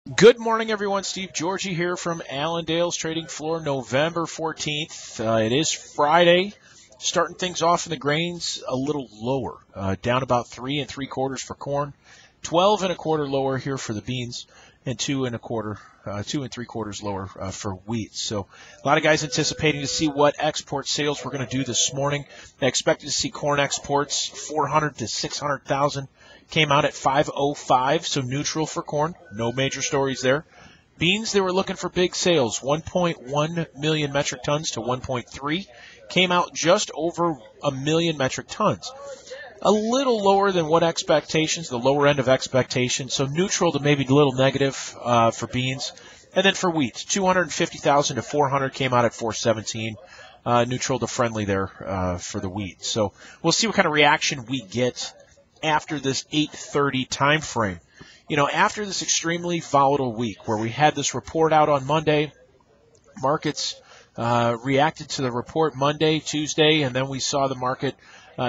Good morning, everyone. Steve Georgie here from Allendale's Trading Floor, November 14th. It is Friday. Starting things off in the grains a little lower, down about 3 3/4 for corn, 12 1/4 lower here for the beans, and 2 3/4 lower for wheat. So a lot of guys anticipating to see what export sales we're going to do this morning. They expected to see corn exports 400 to 600,000. Came out at 505, so neutral for corn. No major stories there. Beans, they were looking for big sales, 1.1 million metric tons to 1.3. Came out just over a million metric tons. A little lower than what expectations, the lower end of expectations, so neutral to maybe a little negative for beans. And then for wheat, 250,000 to 400, came out at 417. Neutral to friendly there for the wheat. So we'll see what kind of reaction we get after this 8:30 time frame. You know, after this extremely volatile week where we had this report out on Monday, markets reacted to the report Monday, Tuesday, and then we saw the market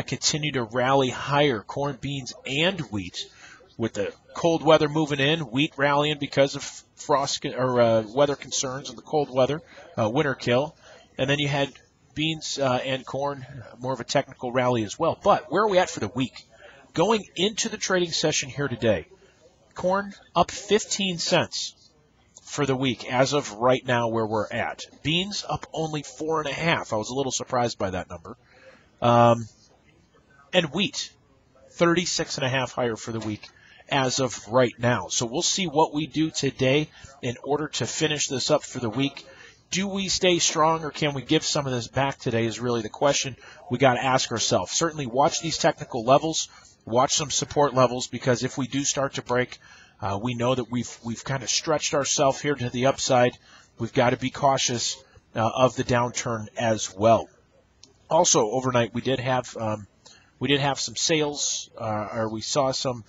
continue to rally higher, corn, beans, and wheat. With the cold weather moving in, wheat rallying because of frost or weather concerns and the cold weather, winter kill. And then you had beans and corn, more of a technical rally as well. But where are we at for the week? Going into the trading session here today, corn up 15 cents for the week as of right now where we're at. Beans up only 4.5. I was a little surprised by that number. And wheat, 36.5 higher for the week as of right now. So we'll see what we do today in order to finish this up for the week. Do we stay strong or can we give some of this back today is really the question we got to ask ourselves. Certainly watch these technical levels. Watch some support levels, because if we do start to break, we know that we've kind of stretched ourselves here to the upside. We've got to be cautious of the downturn as well. Also, overnight we did have some sales, or we saw some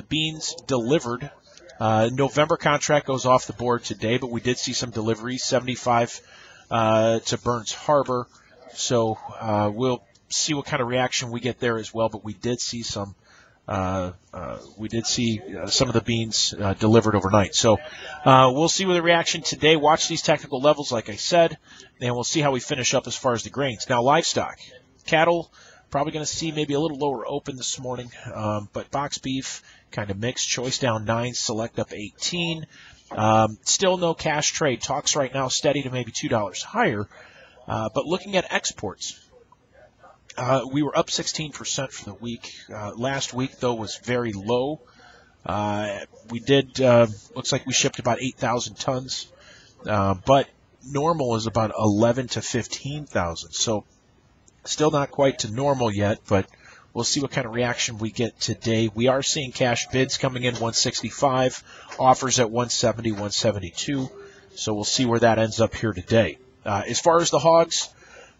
beans delivered. November contract goes off the board today, but we did see some deliveries, 75 to Burns Harbor. So we'll see what kind of reaction we get there as well, but we did see some of the beans delivered overnight. So we'll see with the reaction today. Watch these technical levels, like I said, and we'll see how we finish up as far as the grains. Now, livestock, cattle, probably going to see maybe a little lower open this morning, but box beef kind of mixed. Choice down 9, select up 18. Still no cash trade. Talks right now steady to maybe $2 higher. But looking at exports, we were up 16% for the week. Last week, though, was very low. We did, looks like we shipped about 8,000 tons, but normal is about 11 to 15,000. So still not quite to normal yet, but we'll see what kind of reaction we get today. We are seeing cash bids coming in 165, offers at 170, 172. So we'll see where that ends up here today. As far as the hogs,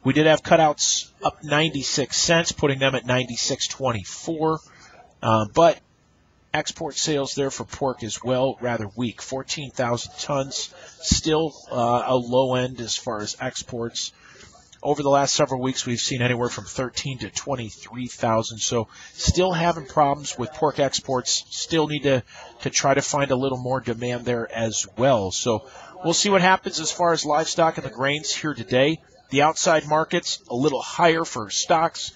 we did have cutouts up 96 cents, putting them at 96.24. But export sales there for pork as well, rather weak. 14,000 tons, still a low end as far as exports. Over the last several weeks, we've seen anywhere from 13 to 23,000. So still having problems with pork exports. Still need to try to find a little more demand there as well. So we'll see what happens as far as livestock and the grains here today. The outside markets a little higher for stocks.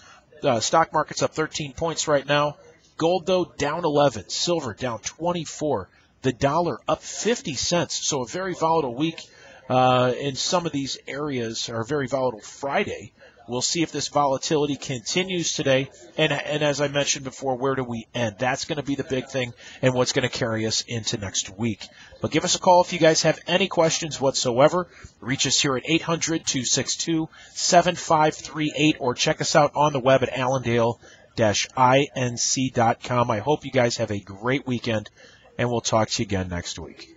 Stock market's up 13 points right now. Gold, though, down 11. Silver down 24. The dollar up 50 cents. So a very volatile week in some of these areas, or a very volatile Friday. We'll see if this volatility continues today. And as I mentioned before, where do we end? That's going to be the big thing and what's going to carry us into next week. But give us a call if you guys have any questions whatsoever. Reach us here at 800-262-7538 or check us out on the web at allendale-inc.com. I hope you guys have a great weekend, and we'll talk to you again next week.